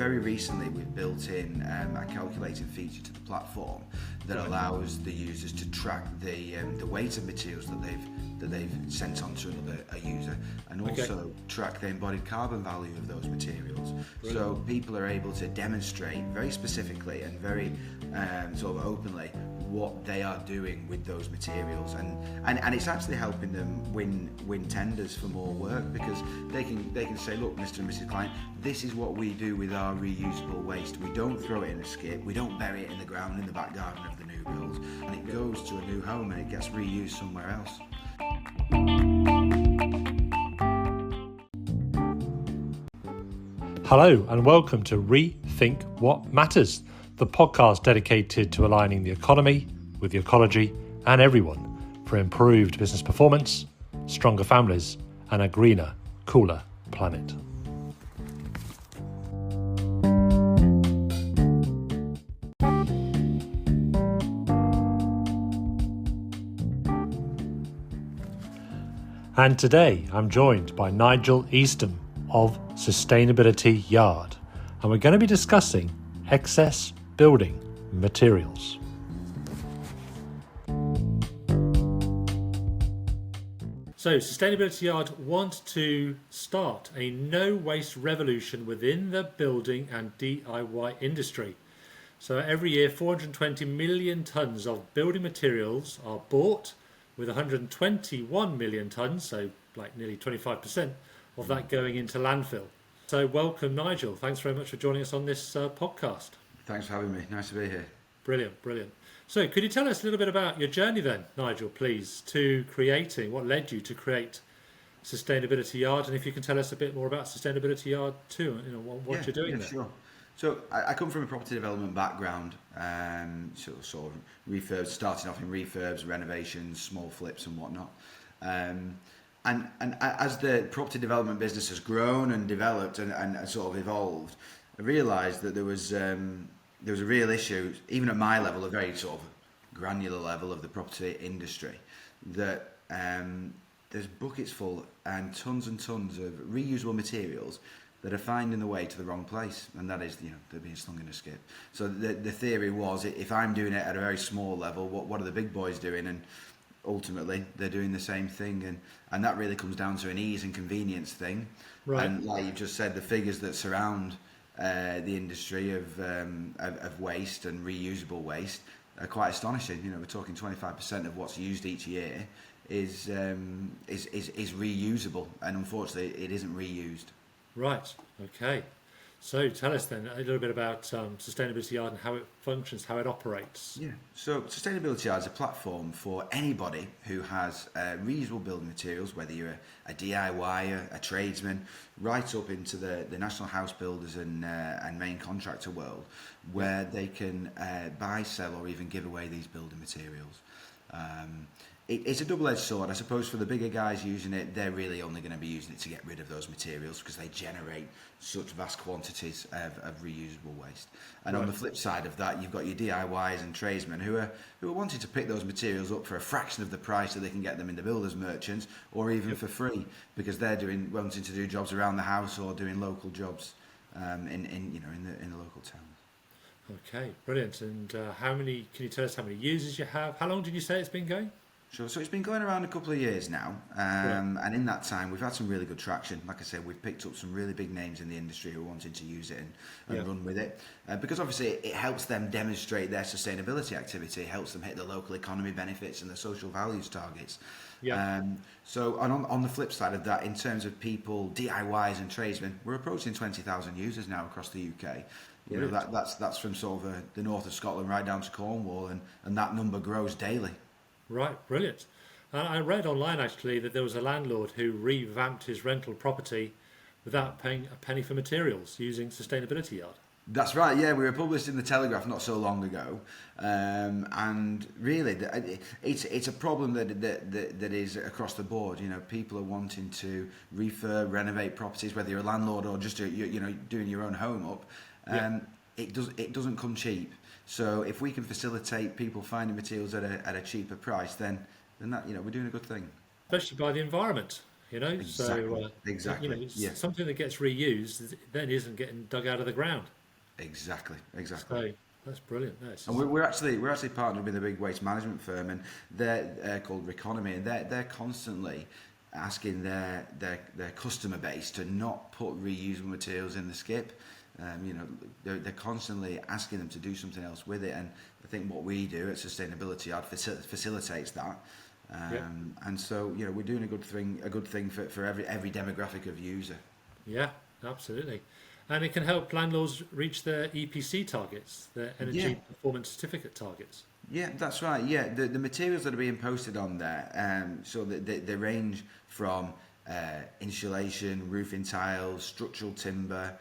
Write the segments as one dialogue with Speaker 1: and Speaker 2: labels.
Speaker 1: very recently we've built in a calculating feature to the platform that allows the users to track the weight of materials that they've sent on to a user, and also track the embodied carbon value of those materials. Brilliant. So people are able to demonstrate very specifically and very sort of openly what they are doing with those materials, and it's actually helping them win tenders for more work, because they can say, look, Mr. and Mrs. Client, this is what we do with our reusable waste. We don't throw it in a skip, we don't bury it in the ground in the back garden of the new build, and it goes to a new home and it gets reused somewhere else.
Speaker 2: Hello and welcome to Rethink What Matters, the podcast dedicated to aligning the economy with the ecology and everyone for improved business performance, stronger families and a greener, cooler planet. And today I'm joined by Nigel Eastham of Sustainability Yard, and we're going to be discussing excess building materials. So Sustainability Yard want to start a no waste revolution within the building and DIY industry. So every year 420 million tonnes of building materials are bought, with 121 million tonnes, so like nearly 25% of that going into landfill. So welcome, Nigel. Thanks very much for joining us on this podcast.
Speaker 1: Thanks for having me. Nice to be here.
Speaker 2: Brilliant. So could you tell us a little bit about your journey then, Nigel, please, to creating, what led you to create Sustainability Yard, and if you can tell us a bit more about Sustainability Yard too, what you're doing there.
Speaker 1: Sure. So I come from a property development background, sort of refurbs, starting off in refurbs, renovations, small flips and whatnot. And as the property development business has grown and developed and sort of evolved, I realised that there was a real issue, even at my level, a very sort of granular level of the property industry, that there's buckets full and tons of reusable materials that are finding the way to the wrong place, and that is, they're being slung in a skip. So the theory was, if I'm doing it at a very small level, what are the big boys doing? And ultimately, they're doing the same thing, and that really comes down to an ease and convenience thing. Right. And like you've just said, the figures that surround the industry of waste and reusable waste are quite astonishing. We're talking 25% of what's used each year is reusable, and unfortunately, it isn't reused.
Speaker 2: Right. Okay. So tell us then a little bit about Sustainability Yard and how it functions, how it operates.
Speaker 1: Yeah. So Sustainability Yard is a platform for anybody who has reusable building materials, whether you're a DIYer, a tradesman, right up into the national house builders and main contractor world, where they can buy, sell, or even give away these building materials. It's a double-edged sword. I suppose for the bigger guys using it, they're really only going to be using it to get rid of those materials because they generate such vast quantities of reusable waste. And on the flip side of that, you've got your DIYs and tradesmen who are wanting to pick those materials up for a fraction of the price so they can get them in the builders merchants, or even for free, because they're wanting to do jobs around the house or doing local jobs in the local town.
Speaker 2: Okay, brilliant. And can you tell us how many users you have? How long did you say it's been going?
Speaker 1: Sure. So it's been going around a couple of years now, and in that time we've had some really good traction. Like I said, we've picked up some really big names in the industry who are wanting to use it and run with it, because obviously it helps them demonstrate their sustainability activity, helps them hit the local economy benefits and the social values targets. So on the flip side of that, in terms of people, DIYs and tradesmen, we're approaching 20,000 users now across the UK. That's from sort of the north of Scotland right down to Cornwall, and that number grows daily. Right,
Speaker 2: brilliant. I read online actually that there was a landlord who revamped his rental property without paying a penny for materials using Sustainability Yard.
Speaker 1: That's right, yeah, we were published in the Telegraph not so long ago, and really it's a problem that is across the board. People are wanting to refurb, renovate properties, whether you're a landlord or just doing your own home up. It doesn't come cheap. So if we can facilitate people finding materials at a cheaper price, then that we're doing a good thing.
Speaker 2: Especially by the environment. you know.
Speaker 1: Exactly.
Speaker 2: So you
Speaker 1: Exactly.
Speaker 2: know,
Speaker 1: Yeah.
Speaker 2: something that gets reused then isn't getting dug out of the ground.
Speaker 1: Exactly. Exactly.
Speaker 2: So that's brilliant. No,
Speaker 1: And we're actually partnered with a big waste management firm, and they're called Reconomy, and they're constantly asking their customer base to not put reusable materials in the skip. They're constantly asking them to do something else with it, and I think what we do at Sustainability Yard facilitates that.
Speaker 2: yeah,
Speaker 1: And so we're doing a good thing for every demographic of user.
Speaker 2: yeah, absolutely. And it can help landlords reach their EPC targets, their
Speaker 1: Yeah.
Speaker 2: energy performance certificate targets.
Speaker 1: Yeah, that's right. Yeah, the materials that are being posted on there, so they range from insulation, roofing tiles, structural timber,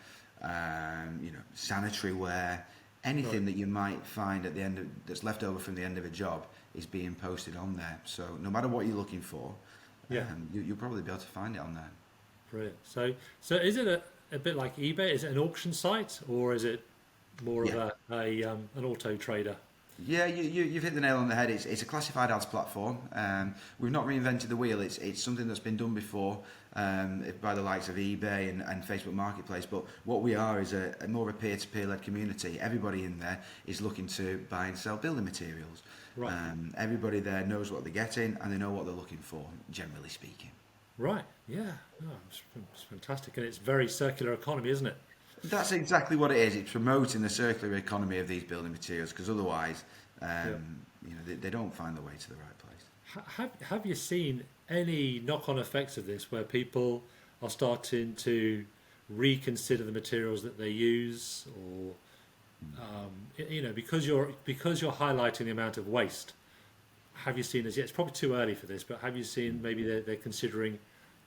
Speaker 1: sanitary ware, anything
Speaker 2: Right.
Speaker 1: that you might find at the end of, that's left over from the end of a job is being posted on there. So no matter what you're looking for,
Speaker 2: Yeah,
Speaker 1: you'll probably be able to find it on there.
Speaker 2: brilliant. So is it a bit like eBay? Is it an auction site, or is it more of
Speaker 1: Yeah.
Speaker 2: an auto trader?
Speaker 1: Yeah, you've hit the nail on the head. It's a classified ads platform. We've not reinvented the wheel. It's something that's been done before by the likes of eBay and Facebook Marketplace. But what we are is a more of a peer-to-peer led community. Everybody in there is looking to buy and sell building materials.
Speaker 2: Right.
Speaker 1: Everybody there knows what they're getting and they know what they're looking for, generally speaking.
Speaker 2: Right. Yeah. Oh, it's fantastic, and it's very circular economy, isn't it?
Speaker 1: That's exactly what it is. It's promoting the circular economy of these building materials because otherwise,
Speaker 2: Yeah.
Speaker 1: they don't find their way to the right place.
Speaker 2: Have you seen any knock-on effects of this, where people are starting to reconsider the materials that they use, or because you're highlighting the amount of waste? Have you seen as yet? It's probably too early for this, but have you seen maybe they're considering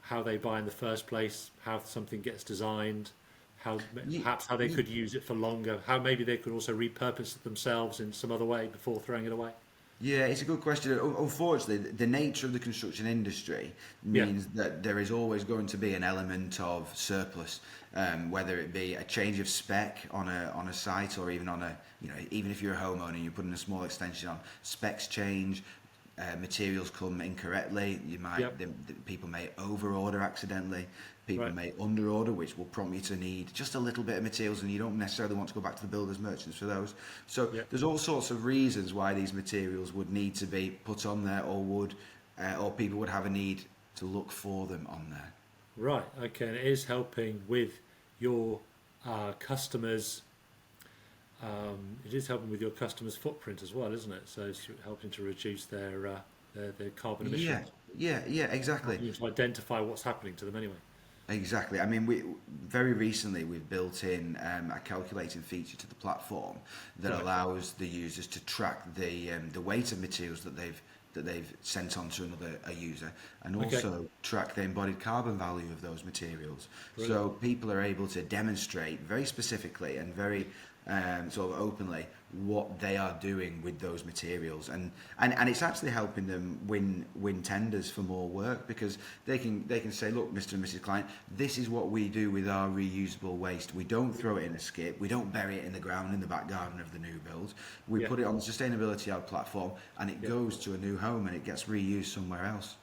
Speaker 2: how they buy in the first place, how something gets designed, how
Speaker 1: Ye-
Speaker 2: perhaps how they could use it for longer, how maybe they could also repurpose it themselves in some other way before throwing it away?
Speaker 1: Yeah, it's a good question. Unfortunately, the nature of the construction industry
Speaker 2: Yeah,
Speaker 1: means that there is always going to be an element of surplus, whether it be a change of spec on a site, or even on even if you're a homeowner and you're putting a small extension on, specs change, materials come incorrectly.
Speaker 2: yep,
Speaker 1: People may over order accidentally. People
Speaker 2: right,
Speaker 1: may under order, which will prompt you to need just a little bit of materials, and you don't necessarily want to go back to the builders merchants for those. So
Speaker 2: yep.
Speaker 1: there's all sorts of reasons why these materials would need to be put on there, or people would have a need to look for them on there.
Speaker 2: Right, okay, and it is helping with your customers. It is helping with your customers' footprint as well, isn't it? So it's helping to reduce their carbon
Speaker 1: Yeah,
Speaker 2: emissions.
Speaker 1: yeah, exactly.
Speaker 2: Helping you to identify what's happening to them anyway.
Speaker 1: Exactly. I mean, we very recently we've built in a calculating feature to the platform that
Speaker 2: Right.
Speaker 1: allows the users to track the weight of materials that they've sent on to a user, and
Speaker 2: Okay,
Speaker 1: also track the embodied carbon value of those materials.
Speaker 2: brilliant.
Speaker 1: So people are able to demonstrate very specifically and very sort of openly what they are doing with those materials, and it's actually helping them win tenders for more work, because they can say, look, Mr. and Mrs. Client, this is what we do with our reusable waste. We don't throw it in a skip, we don't bury it in the ground in the back garden of the new build. We
Speaker 2: Yeah,
Speaker 1: put it on the Sustainability Hub platform, and it
Speaker 2: yeah,
Speaker 1: goes to a new home and it gets reused somewhere else.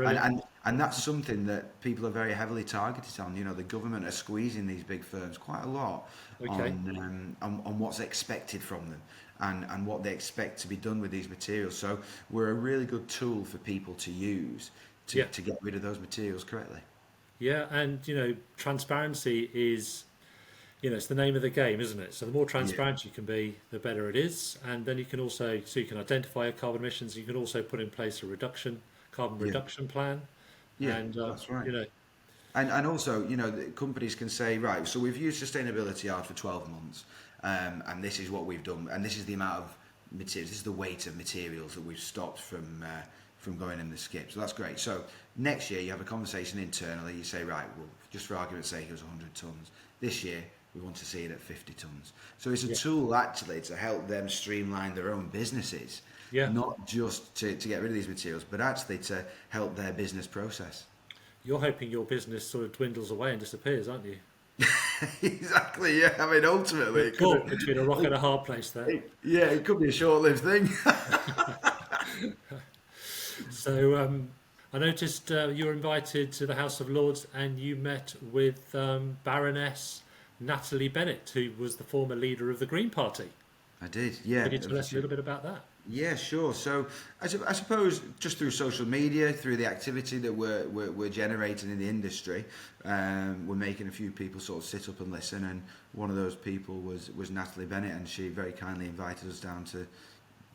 Speaker 1: And,
Speaker 2: brilliant.
Speaker 1: and and that's something that people are very heavily targeted on. The government are squeezing these big firms quite a lot
Speaker 2: Okay,
Speaker 1: on what's expected from them, and what they expect to be done with these materials. So we're a really good tool for people to use
Speaker 2: yeah,
Speaker 1: to get rid of those materials correctly.
Speaker 2: yeah, and transparency is, it's the name of the game, isn't it? So the more
Speaker 1: Yeah,
Speaker 2: transparent you can be, the better it is, and then you can also, so you can identify your carbon emissions. You can also put in place a carbon
Speaker 1: yeah,
Speaker 2: reduction plan,
Speaker 1: yeah,
Speaker 2: and
Speaker 1: that's right.
Speaker 2: you know,
Speaker 1: And also, the companies can say, right, so we've used Sustainability Yard for 12 months, and this is what we've done, and this is the amount of materials, this is the weight of materials that we've stopped from going in the skip. So that's great. So next year you have a conversation internally. You say, right, well, just for argument's sake, it was 100 tons. This year we want to see it at 50 tons. So it's a
Speaker 2: yeah,
Speaker 1: tool actually to help them streamline their own businesses,
Speaker 2: yeah.
Speaker 1: not just to get rid of these materials, but actually to help their business process.
Speaker 2: You're hoping your business sort of dwindles away and disappears, aren't you?
Speaker 1: Exactly. Yeah. I mean, ultimately,
Speaker 2: You're
Speaker 1: it
Speaker 2: caught
Speaker 1: could.
Speaker 2: between a rock and a hard place there.
Speaker 1: Yeah, it could be a short-lived thing.
Speaker 2: So I noticed you were invited to the House of Lords and you met with Baroness Natalie Bennett, who was the former leader of the Green Party.
Speaker 1: I did, yeah.
Speaker 2: Could you tell us a little bit about that?
Speaker 1: Yeah, sure. So I suppose just through social media, through the activity that we're generating in the industry, we're making a few people sort of sit up and listen. And one of those people was Natalie Bennett, and she very kindly invited us down to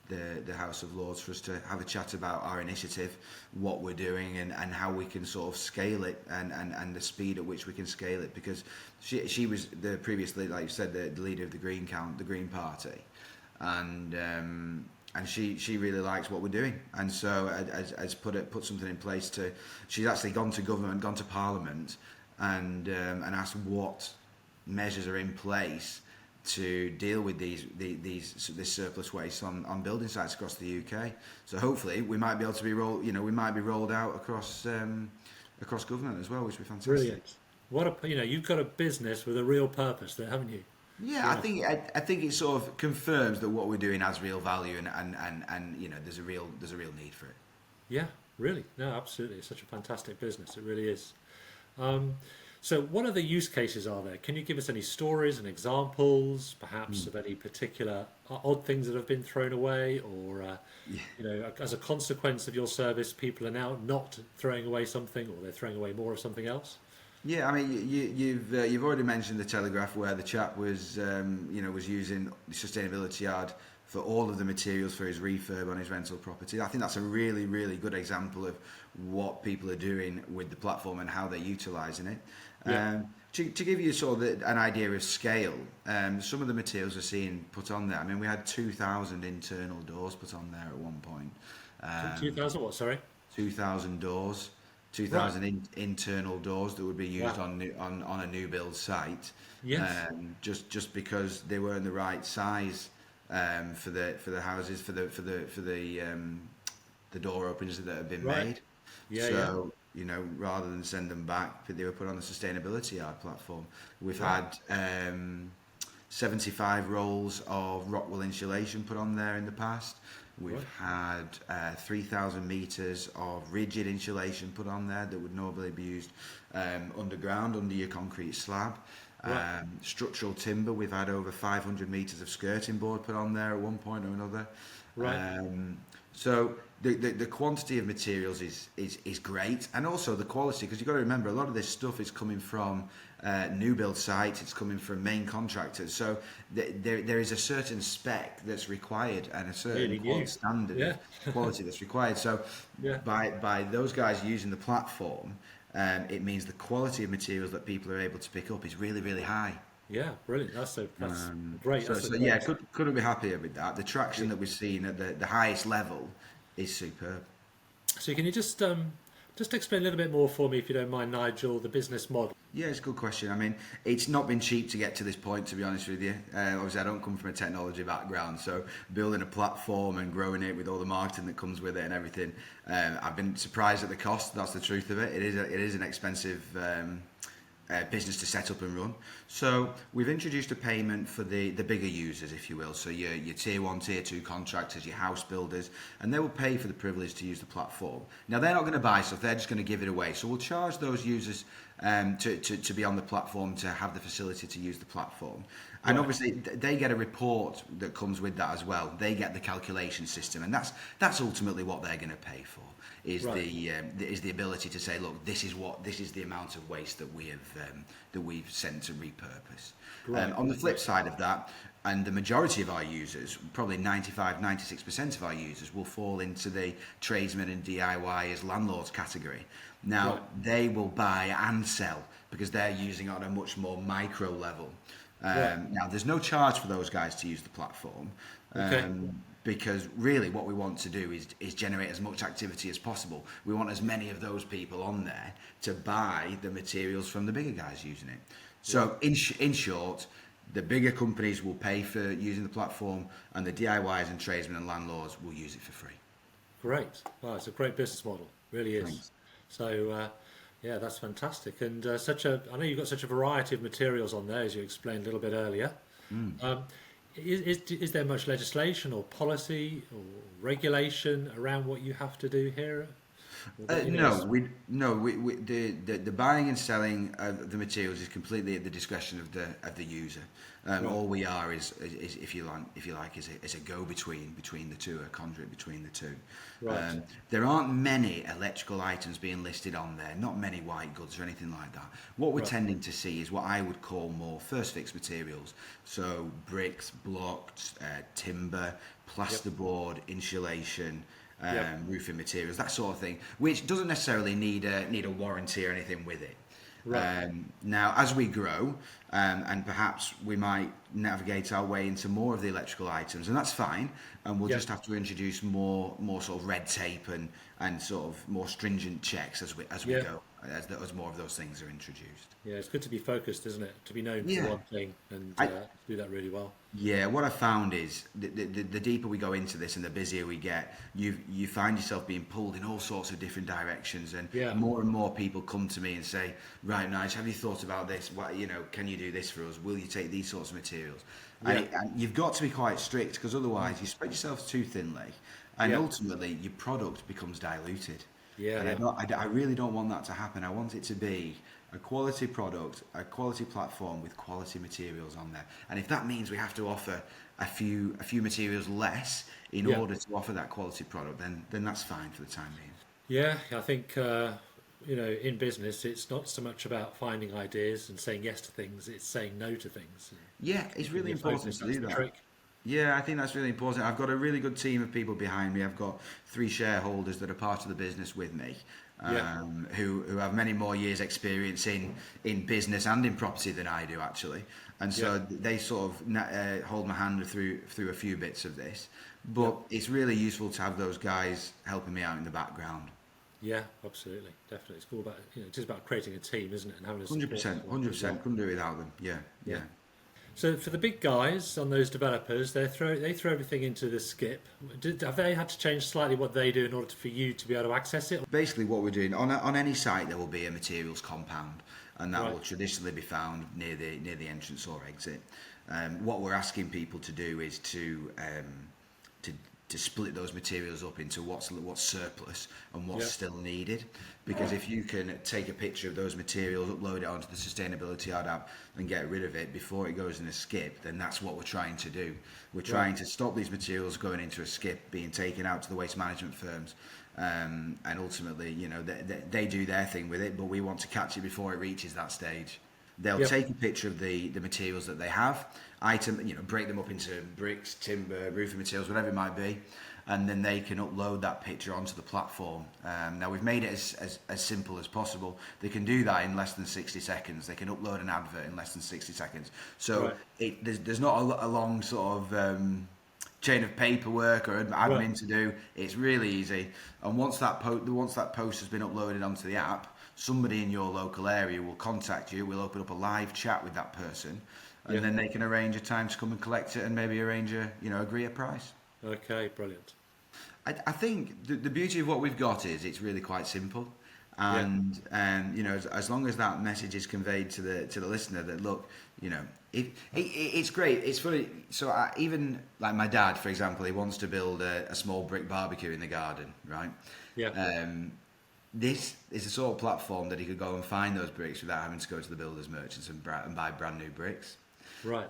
Speaker 1: the House of Lords for us to have a chat about our initiative, what we're doing, and how we can sort of scale it, and the speed at which we can scale it. Because she was the previous leader, like you said, the leader of the Green Party, and she really likes what we're doing, and so has put something in place to. She's actually gone to government, gone to Parliament, and asked what measures are in place to deal with this surplus waste on building sites across the UK. So hopefully we might be able to be rolled out across government as well, which would be fantastic.
Speaker 2: Brilliant. What a you've got a business with a real purpose there, haven't you?
Speaker 1: Yeah, I think it sort of confirms that what we're doing has real value, and there's a real need for it.
Speaker 2: Yeah, really. No, absolutely. It's such a fantastic business. It really is. So what other use cases are there? Can you give us any stories and examples, perhaps, of any particular odd things that have been thrown away, or as a consequence of your service, people are now not throwing away something, or they're throwing away more of something else?
Speaker 1: Yeah, I mean, you've already mentioned the Telegraph, where the chap was using the sustainability yard for all of the materials for his refurb on his rental property. I think that's a really, really good example of what people are doing with the platform and how they're utilising it.
Speaker 2: Yeah.
Speaker 1: To give you sort of an idea of scale, some of the materials we're seeing put on there. I mean, we had 2,000 internal doors put on there at one point.
Speaker 2: 2,000 what? Sorry.
Speaker 1: 2,000 doors. 2,000 internal doors that would be used on a new build site.
Speaker 2: Yes.
Speaker 1: Just because they weren't the right size for the houses for the door openings that have been made.
Speaker 2: Yeah.
Speaker 1: So rather than send them back, they were put on the sustainability yard platform. We've had 75 rolls of Rockwool insulation put on there in the past. We've had 3,000 metres of rigid insulation put on there that would normally be used underground under your concrete slab. Structural timber, we've had over 500 metres of skirting board put on there at one point or another. So the quantity of materials is great, and also the quality, because you've got to remember a lot of this stuff is coming from new build sites, it's coming from main contractors, so there is a certain spec that's required and a certain standard of quality that's required. So by those guys using the platform, it means the quality of materials that people are able to pick up is really, really high.
Speaker 2: Yeah, brilliant. That's great.
Speaker 1: Couldn't be happier with that. The traction that we're seeing at the highest level is superb.
Speaker 2: So can you just explain a little bit more for me, if you don't mind, Nigel, the business model?
Speaker 1: Yeah, it's a good question. I mean, it's not been cheap to get to this point, to be honest with you. Obviously, I don't come from a technology background, so building a platform and growing it with all the marketing that comes with it and everything, I've been surprised at the cost. That's the truth of it. It is an expensive business to set up and run. So we've introduced a payment for the bigger users, if you will. So your tier 1, tier 2 contractors, your house builders, and they will pay for the privilege to use the platform. Now, they're not going to buy stuff, they're just going to give it away. So we'll charge those users to be on the platform, to have the facility to use the platform. And obviously they get a report that comes with that as well. They get the calculation system, and that's ultimately what they're going to pay for. Is the ability to say, look, this is the amount of waste that we've sent to repurpose. On the flip side of that, and the majority of our users, probably 95-96% of our users, will fall into the tradesmen and DIYers, landlords category. Now they will buy and sell because they're using it on a much more micro level. Now there's no charge for those guys to use the platform. Because really what we want to do is generate as much activity as possible. We want as many of those people on there to buy the materials from the bigger guys using it. So in short, the bigger companies will pay for using the platform, and the DIYs and tradesmen and landlords will use it for free.
Speaker 2: Great. Well, it's a great business model. Really is.
Speaker 1: Thanks.
Speaker 2: So, that's fantastic. And I know you've got such a variety of materials on there, as you explained a little bit earlier. Is there much legislation or policy or regulation around what you have to do here?
Speaker 1: No, the buying and selling of the materials is completely at the discretion of the user.
Speaker 2: Right.
Speaker 1: All we are is if you like, is a go between the two, a conduit between the two.
Speaker 2: Right.
Speaker 1: There aren't many electrical items being listed on there, not many white goods or anything like that. What we're
Speaker 2: Right.
Speaker 1: tending to see is what I would call more first fix materials, so bricks, blocks, timber, plasterboard, insulation.
Speaker 2: Yep.
Speaker 1: Roofing materials, that sort of thing, which doesn't necessarily need a warranty or anything with it.
Speaker 2: Right.
Speaker 1: Now, as we grow, and perhaps we might navigate our way into more of the electrical items, and that's fine. And we'll
Speaker 2: Yep.
Speaker 1: just have to introduce more sort of red tape and sort of more stringent checks as we
Speaker 2: Yeah.
Speaker 1: go, as more of those things are introduced.
Speaker 2: Yeah. It's good to be focused, isn't it? To be known for
Speaker 1: Yeah.
Speaker 2: one thing and
Speaker 1: I,
Speaker 2: do that really well.
Speaker 1: Yeah, what I found is the deeper we go into this and the busier we get, you find yourself being pulled in all sorts of different directions, and
Speaker 2: Yeah.
Speaker 1: more people come to me and say, right, Nige, have you thought about this? What, can you do this for us? Will you take these sorts of materials?
Speaker 2: Yeah.
Speaker 1: And you've got to be quite strict, because otherwise you spread yourself too thinly, and
Speaker 2: Yeah.
Speaker 1: ultimately your product becomes diluted.
Speaker 2: Yeah.
Speaker 1: And
Speaker 2: Yeah.
Speaker 1: I really don't want that to happen. I want it to be a quality product, a quality platform with quality materials on there. And if that means we have to offer a few materials less in
Speaker 2: Yeah.
Speaker 1: order to offer that quality product, then that's fine for the time being.
Speaker 2: Yeah. I think in business, it's not so much about finding ideas and saying yes to things; it's saying no to things.
Speaker 1: Yeah, it's
Speaker 2: When
Speaker 1: really
Speaker 2: you're
Speaker 1: important
Speaker 2: focused,
Speaker 1: to
Speaker 2: that's
Speaker 1: do
Speaker 2: the
Speaker 1: that.
Speaker 2: trick.
Speaker 1: Yeah, I think that's really important. I've got a really good team of people behind me. I've got 3 shareholders that are part of the business with me,
Speaker 2: Yeah.
Speaker 1: who have many more years' experience in business and in property than I do, actually. And
Speaker 2: Yeah.
Speaker 1: so they sort of hold my hand through a few bits of this.
Speaker 2: Yeah.
Speaker 1: But it's really useful to have those guys helping me out in the background.
Speaker 2: Yeah. Absolutely. Definitely. It's all about it's just about creating a team, isn't it, and having a support
Speaker 1: 100%,
Speaker 2: network as well.
Speaker 1: 100%. Couldn't do it without them. Yeah,
Speaker 2: Yeah.
Speaker 1: yeah.
Speaker 2: So for the big guys on those developers, they throw everything into the skip. Have they had to change slightly what they do in order for you to be able to access it?
Speaker 1: Basically, what we're doing on any site, there will be a materials compound, and that
Speaker 2: Right.
Speaker 1: will traditionally be found near the entrance or exit. What we're asking people to do is to to split those materials up into what's surplus and what's
Speaker 2: Yeah.
Speaker 1: still needed. Because if you can take a picture of those materials, upload it onto the Sustainability Yard app, and get rid of it before it goes in a skip, then that's what we're trying to do. We're trying to stop these materials going into a skip, being taken out to the waste management firms, and ultimately, they do their thing with it, but we want to catch it before it reaches that stage. They'll
Speaker 2: Yeah.
Speaker 1: take a picture of the materials that they have, break them up into bricks, timber, roofing materials, whatever it might be, and then they can upload that picture onto the platform. Now we've made it as simple as possible. They can do that in less than 60 seconds. They can upload an advert in less than 60 seconds. So
Speaker 2: Right.
Speaker 1: there's not a long sort of chain of paperwork or admin
Speaker 2: Right.
Speaker 1: to do. It's really easy. And once that post has been uploaded onto the app, somebody in your local area will contact you. We'll open up a live chat with that person, and
Speaker 2: Yeah.
Speaker 1: then they can arrange a time to come and collect it, and maybe agree a price.
Speaker 2: Okay. Brilliant.
Speaker 1: I think the beauty of what we've got is it's really quite simple,
Speaker 2: Yeah.
Speaker 1: and as long as that message is conveyed to the listener that look, it's great. It's funny. So even like my dad, for example, he wants to build a small brick barbecue in the garden, right?
Speaker 2: Yeah.
Speaker 1: This is the sort of platform that he could go and find those bricks without having to go to the builders merchants and buy brand new bricks.
Speaker 2: Right.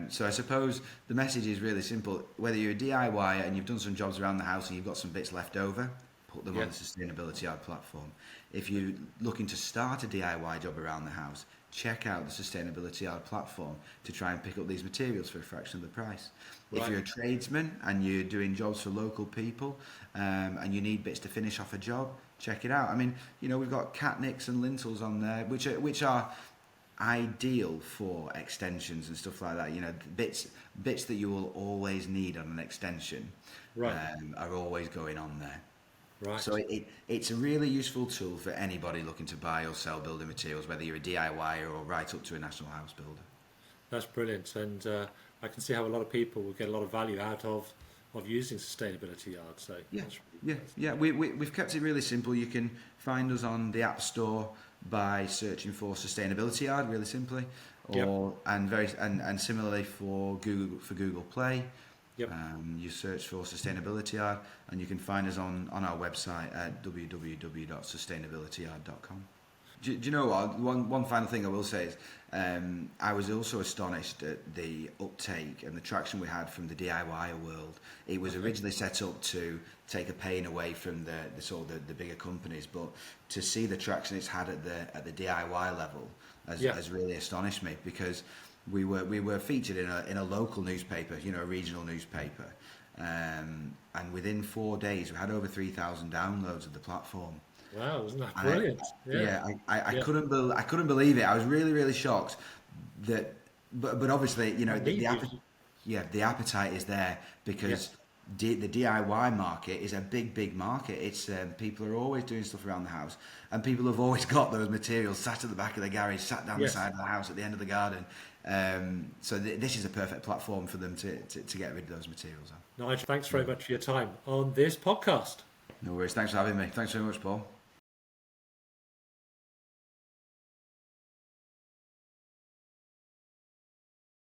Speaker 1: So I suppose the message is really simple. Whether you're a DIY and you've done some jobs around the house and you've got some bits left over, put them
Speaker 2: Yeah.
Speaker 1: on the Sustainability Yard platform. If you're looking to start a DIY job around the house, check out the Sustainability Yard platform to try and pick up these materials for a fraction of the price. If
Speaker 2: Right.
Speaker 1: you're a tradesman and you're doing jobs for local people, and you need bits to finish off a job, check it out. I mean, we've got catnicks and lintels on there, which are ideal for extensions and stuff like that. Bits that you will always need on an extension,
Speaker 2: Right.
Speaker 1: are always going on there.
Speaker 2: Right.
Speaker 1: So it's a really useful tool for anybody looking to buy or sell building materials, whether you're a DIYer or right up to a national house builder.
Speaker 2: That's brilliant, and I can see how a lot of people will get a lot of value out of using Sustainability Yard. So
Speaker 1: Yeah,
Speaker 2: that's,
Speaker 1: yeah. We've kept it really simple. You can find us on the App Store by searching for Sustainability Yard, really simply,
Speaker 2: Yep.
Speaker 1: and similarly for Google Play.
Speaker 2: Yep.
Speaker 1: You search for Sustainability Yard, and you can find us on our website at www.sustainabilityyard.com. Do you know what? One final thing I will say is I was also astonished at the uptake and the traction we had from the DIY world. It was originally set up to take a pain away from the bigger companies, but to see the traction it's had at the DIY level has really astonished me, because we were featured in a local newspaper, a regional newspaper, and within 4 days we had over 3,000 downloads of the platform.
Speaker 2: Wow, isn't that
Speaker 1: And
Speaker 2: brilliant?
Speaker 1: I couldn't believe it. I was really, really shocked that, but obviously, the appetite is there, because the DIY market is a big market. It's people are always doing stuff around the house, and people have always got those materials sat at the back of the garage, sat down the side of the house at the end of the garden. So this is a perfect platform for them to get rid of those materials on.
Speaker 2: Nigel, thanks very much for your time on this podcast.
Speaker 1: No worries. Thanks for having me. Thanks very much, Paul.